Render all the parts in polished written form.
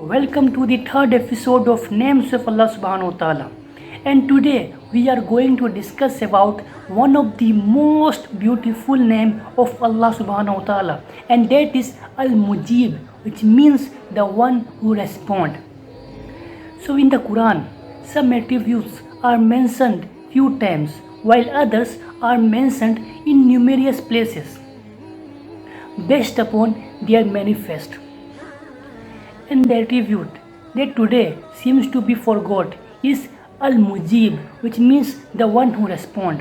Welcome to the third episode of Names of Allah Subhanahu wa Ta'ala. And today we are going to discuss about one of the most beautiful name of Allah Subhanahu wa Ta'ala, and that is Al-Mujib, which means the one who responds. So in the Quran, some attributes are mentioned few times, while others are mentioned in numerous places, based upon their manifest. And the attribute that today seems to be forgot is Al-Mujib, which means the one who respond.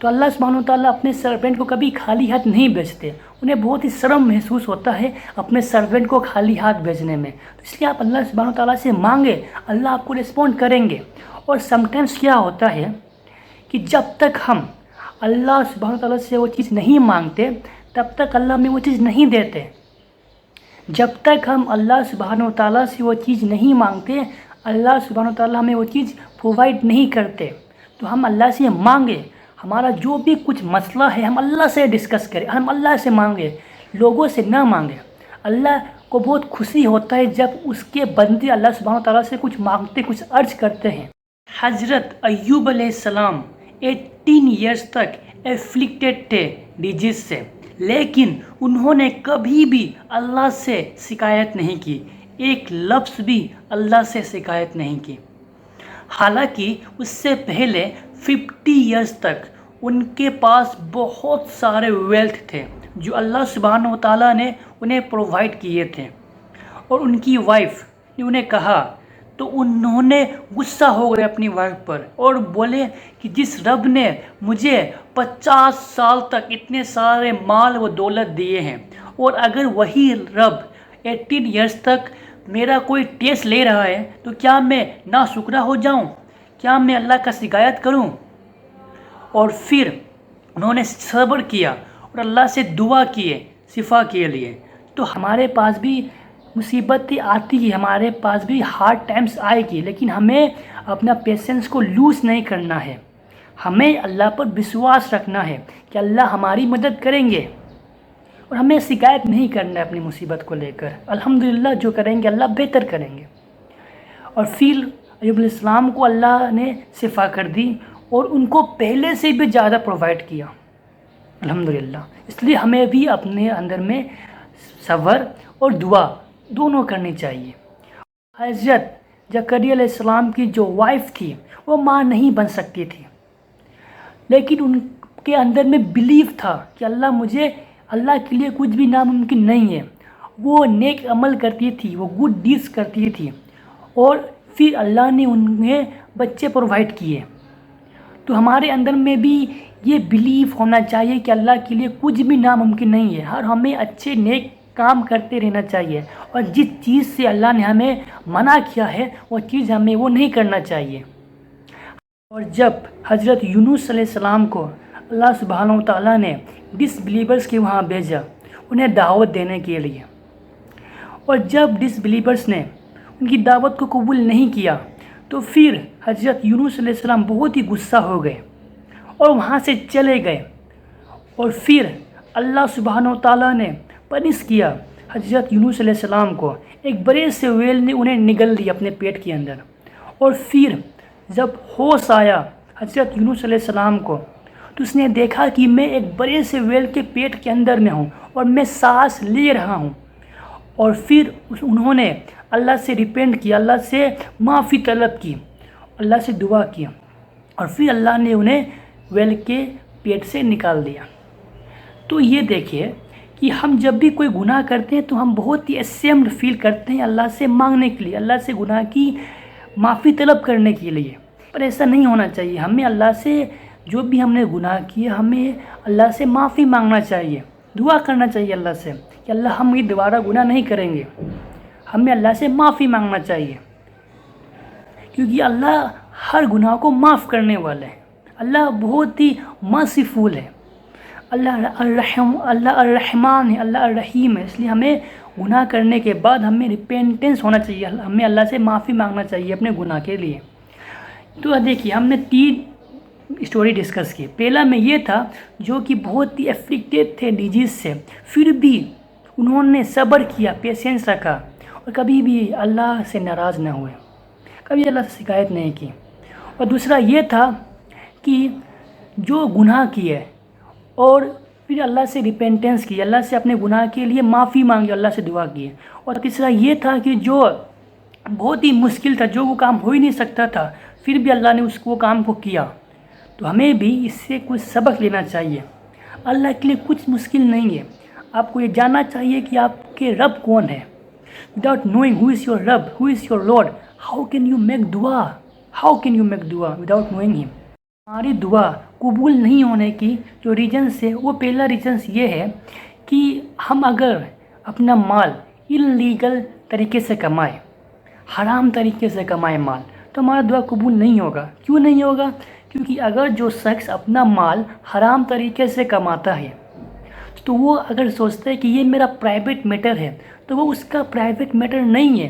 تو اللہ سبحانہ و تعالیٰ اپنے servant کو کبھی خالی ہاتھ نہیں بھیجتے. انہیں بہت ہی شرم محسوس ہوتا ہے اپنے سرونٹ کو خالی ہاتھ بھیجنے میں. تو اس لیے آپ اللہ سبحانہ و تعالیٰ سے مانگے, اللہ آپ کو رسپونڈ کریں گے. اور سم ٹائمس کیا ہوتا ہے کہ جب تک ہم اللہ سبحانہ و تعالیٰ سے وہ چیز نہیں مانگتے تب تک اللہ ہمیں وہ چیز نہیں دیتے. جب تک ہم اللہ سبحانہ و تعالیٰ سے وہ چیز نہیں مانگتے, اللہ سبحانہ و تعالیٰ ہمیں وہ چیز پرووائڈ نہیں کرتے. تو ہم اللہ سے مانگے, ہمارا جو بھی کچھ مسئلہ ہے ہم اللہ سے ڈسکس کریں, ہم اللہ سے مانگے, لوگوں سے نہ مانگے. اللہ کو بہت خوشی ہوتا ہے جب اس کے بندے اللہ سبحانہ و تعالیٰ سے کچھ مانگتے, کچھ عرض کرتے ہیں. حضرت ایوب علیہ السلام 18 ایئرس تک ایفلیکٹڈ تھے ڈیزیز سے, لیکن انہوں نے کبھی بھی اللہ سے شکایت نہیں کی, ایک لفظ بھی اللہ سے شکایت نہیں کی. حالانکہ اس سے پہلے 50 ایئرس تک ان کے پاس بہت سارے ویلتھ تھے جو اللہ سبحانہ و تعالیٰ نے انہیں پرووائڈ کیے تھے. اور ان کی وائف نے انہیں کہا تو انہوں نے غصہ ہو گئے اپنی وائف پر اور بولے کہ جس رب نے مجھے 50 سال تک اتنے سارے مال و دولت دیے ہیں, اور اگر وہی رب 18 ایئرس تک میرا کوئی ٹیسٹ لے رہا ہے تو کیا میں ناشکرا ہو جاؤں, کیا میں اللہ کا شکایت کروں. اور پھر انہوں نے صبر کیا اور اللہ سے دعا کیے شفا کے لیے. تو ہمارے پاس بھی مصیبتیں آتی ہیں, ہمارے پاس بھی ہارڈ ٹائمز آئے گی, لیکن ہمیں اپنا پیشنس کو لوز نہیں کرنا ہے. ہمیں اللہ پر وشواس رکھنا ہے کہ اللہ ہماری مدد کریں گے, اور ہمیں شکایت نہیں کرنا ہے اپنی مصیبت کو لے کر. الحمدللہ جو کریں گے اللہ بہتر کریں گے. اور پھر ایوب علیہ السلام کو اللہ نے شفا کر دی اور ان کو پہلے سے بھی زیادہ پرووائڈ کیا, الحمدللہ. اس لیے ہمیں بھی اپنے اندر میں صبر اور دعا دونوں کرنی چاہیے. حضرت زکریا علیہ السلام کی جو وائف تھی وہ ماں نہیں بن سکتی تھی, لیکن ان کے اندر میں بلیف تھا کہ اللہ کے لیے کچھ بھی ناممکن نہیں ہے. وہ نیک عمل کرتی تھی, وہ گڈ ڈیڈز کرتی تھی, اور پھر اللہ نے انہیں بچے پرووائڈ کیے. تو ہمارے اندر میں بھی یہ بلیف ہونا چاہیے کہ اللہ کے لیے کچھ بھی ناممکن نہیں ہے, اور ہمیں اچھے نیک کام کرتے رہنا چاہیے, اور جس چیز سے اللہ نے ہمیں منع کیا ہے وہ چیز ہمیں وہ نہیں کرنا چاہیے. اور جب حضرت یونس علیہ السلام کو اللہ سبحانہ و تعالیٰ نے ڈس بلیورز کے وہاں بھیجا انہیں دعوت دینے کے لیے, اور جب ڈس بلیورز نے ان کی دعوت کو قبول نہیں کیا تو پھر حضرت یونس علیہ السلام بہت ہی غصہ ہو گئے اور وہاں سے چلے گئے. اور پھر اللہ سبحانہ و تعالیٰ نے پنش کیا حضرت یونس علیہ السلام کو, ایک بڑے سے ویل نے انہیں نگل لیا اپنے پیٹ کے اندر. اور پھر جب ہوش آیا حضرت یونس علیہ السلام کو تو اس نے دیکھا کہ میں ایک بڑے سے ویل کے پیٹ کے اندر میں ہوں اور میں سانس لے رہا ہوں. اور پھر انہوں نے اللہ سے ریپینٹ کیا, اللہ سے معافی طلب کی, اللہ سے دعا کیا, اور پھر اللہ نے انہیں ویل کے پیٹ سے نکال دیا. تو یہ دیکھیے کہ ہم جب بھی کوئی گناہ کرتے ہیں تو ہم بہت ہی اسیمڈ فیل کرتے ہیں اللہ سے مانگنے کے لیے, اللہ سے گناہ کی معافی طلب کرنے کے لیے, پر ایسا نہیں ہونا چاہیے. ہمیں اللہ سے جو بھی ہم نے گناہ کیا ہمیں اللہ سے معافی مانگنا چاہیے, دعا کرنا چاہیے اللہ سے کہ اللہ ہم یہ دوبارہ گناہ نہیں کریں گے. ہمیں اللہ سے معافی مانگنا چاہیے, کیونکہ اللہ ہر گناہ کو معاف کرنے والا ہے. اللہ بہت ہی مرسیفل ہے, اللہ الرحمن ہے, اللہ الرحیم ہے. اس لیے ہمیں گناہ کرنے کے بعد ہمیں ریپینٹنس ہونا چاہیے, ہمیں اللہ سے معافی مانگنا چاہیے اپنے گناہ کے لیے. تو دیکھیے ہم نے 3 اسٹوری ڈسکس کی. پہلا میں یہ تھا جو کہ بہت ہی افلیکٹڈ تھے ڈیزیز سے, پھر بھی انہوں نے صبر کیا, پیشنس رکھا, اور کبھی بھی اللہ سے ناراض نہ ہوئے, کبھی اللہ سے شکایت نہیں کی. اور دوسرا یہ تھا کہ جو گناہ کیے اور پھر اللہ سے ریپینٹنس کی, اللہ سے اپنے گناہ کے لیے معافی مانگی, اللہ سے دعا کی. اور تیسرا یہ تھا کہ جو بہت ہی مشکل تھا, جو وہ کام ہو ہی نہیں سکتا تھا, پھر بھی اللہ نے وہ کام کو کیا. تو ہمیں بھی اس سے کچھ سبق لینا چاہیے. اللہ کے لیے کچھ مشکل نہیں ہے. آپ کو یہ جاننا چاہیے کہ آپ کے رب کون ہے. Without knowing who is your رب, who is your lord, how can you make دعا وداؤٹ نوئنگ ہم. ہماری دعا قبول نہیں ہونے کی جو ریزنس ہے وہ پہلا ریزنس یہ ہے کہ ہم اگر اپنا مال انلیگل طریقے سے کمائیں، حرام طریقے سے کمائیں مال، تو ہمارا دعا قبول نہیں ہوگا۔ کیوں نہیں ہوگا؟ کیونکہ اگر جو شخص اپنا مال حرام طریقے سے کماتا ہے تو وہ اگر سوچتا ہے کہ یہ میرا پرائیویٹ میٹر ہے تو وہ اس کا پرائیویٹ میٹر نہیں ہے،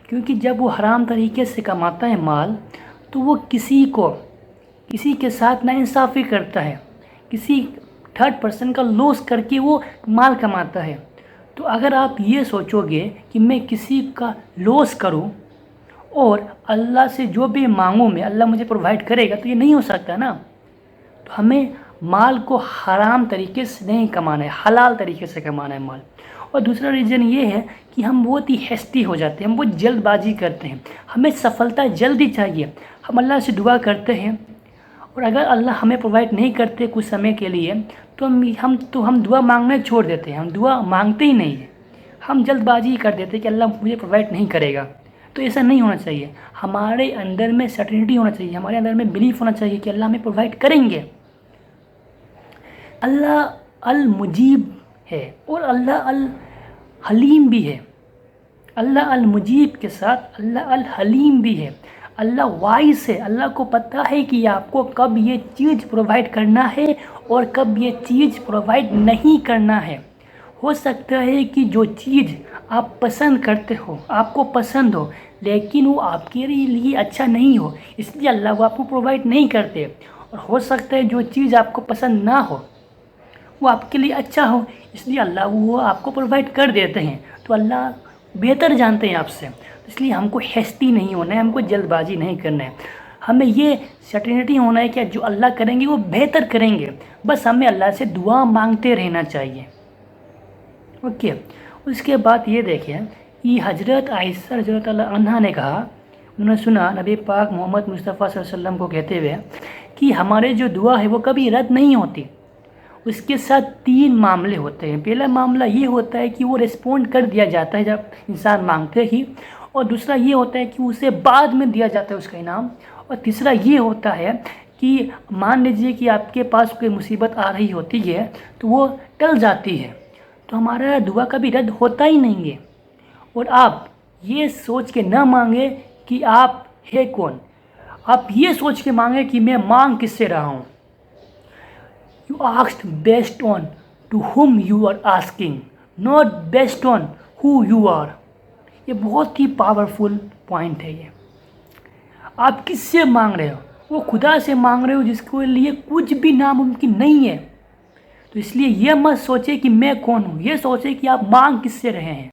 کیونکہ جب وہ حرام طریقے سے کماتا ہے مال تو وہ کسی کے ساتھ ناانصافی کرتا ہے، کسی تھرڈ پرسن کا لوس کر کے وہ مال کماتا ہے۔ تو اگر آپ یہ سوچو گے کہ میں کسی کا لوس کروں اور اللہ سے جو بھی مانگوں میں اللہ مجھے پرووائڈ کرے گا، تو یہ نہیں ہو سکتا نا۔ تو ہمیں مال کو حرام طریقے سے نہیں کمانا ہے، حلال طریقے سے کمانا ہے مال۔ اور دوسرا ریزن یہ ہے کہ ہم بہت ہی ہیسٹی ہو جاتے ہیں، ہم بہت جلد بازی کرتے ہیں، ہمیں سفلتا جلدی چاہیے۔ ہم اللہ سے دعا کرتے ہیں اور اگر اللہ ہمیں پرووائڈ نہیں کرتے کچھ سمے کے لیے تو ہم دعا مانگنا چھوڑ دیتے ہیں، ہم دعا مانگتے ہی نہیں ہیں، ہم جلد بازی کر دیتے ہیں کہ اللہ مجھے پرووائڈ نہیں کرے گا۔ تو ایسا نہیں ہونا چاہیے، ہمارے اندر میں سرٹینٹی ہونا چاہیے، ہمارے اندر میں بلیف ہونا چاہیے کہ اللہ ہمیں پرووائڈ کریں گے۔ اللہ المجیب ہے اور اللہ الحلیم بھی ہے۔ اللہ المجیب کے ساتھ اللہ الحلیم بھی ہے۔ اللہ وائس ہے، اللہ کو پتہ ہے کہ آپ کو کب یہ چیز پرووائڈ کرنا ہے اور کب یہ چیز پرووائڈ نہیں کرنا ہے۔ ہو سکتا ہے کہ جو چیز آپ پسند کرتے ہو، آپ کو پسند ہو، لیکن وہ آپ کے لیے اچھا نہیں ہو، اس لیے اللہ وہ آپ کو پرووائڈ نہیں کرتے۔ اور ہو سکتا ہے جو چیز آپ کو پسند نہ ہو وہ آپ کے لیے اچھا ہو، اس لیے اللہ وہ آپ کو پرووائڈ کر دیتے ہیں۔ تو اللہ بہتر جانتے ہیں آپ سے، اس لیے ہم کو ہیسٹی نہیں ہونا ہے، ہم کو جلد بازی نہیں کرنا ہے۔ ہمیں یہ سرٹینٹی ہونا ہے کہ جو اللہ کریں گے وہ بہتر کریں گے، بس ہمیں اللہ سے دعا مانگتے رہنا چاہیے۔ اوکے، اس کے بعد یہ دیکھیں، یہ حضرت عائشہ رضی اللہ عنہا نے کہا، انہوں نے سنا نبی پاک محمد مصطفیٰ صلی اللہ علیہ وسلم کو کہتے ہوئے کہ ہمارے جو دعا ہے وہ کبھی رد نہیں ہوتی، اس کے ساتھ 3 معاملے ہوتے ہیں۔ پہلا معاملہ یہ ہوتا ہے کہ وہ ریسپونڈ کر دیا جاتا ہے جب انسان مانگتے ہی، اور دوسرا یہ ہوتا ہے کہ اسے بعد میں دیا جاتا ہے اس کا انعام، اور تیسرا یہ ہوتا ہے کہ مان لیجئے کہ آپ کے پاس کوئی مصیبت آ رہی ہوتی ہے تو وہ ٹل جاتی ہے، تو ہمارا دعا کبھی رد ہوتا ہی نہیں ہے۔ اور آپ یہ سوچ کے نہ مانگے کہ آپ ہے کون، آپ یہ سوچ کے مانگے کہ میں مانگ کس سے رہا ہوں۔ You asked based on to whom you are asking, not based on who you are. یہ بہت ہی پاورفل پوائنٹ ہے۔ یہ آپ کس سے مانگ رہے ہو؟ وہ خدا سے مانگ رہے ہو جس کے لیے کچھ بھی ناممکن نہیں ہے۔ تو اس لیے یہ مت سوچے کہ میں کون ہوں، یہ سوچے کہ آپ مانگ کس سے رہے ہیں۔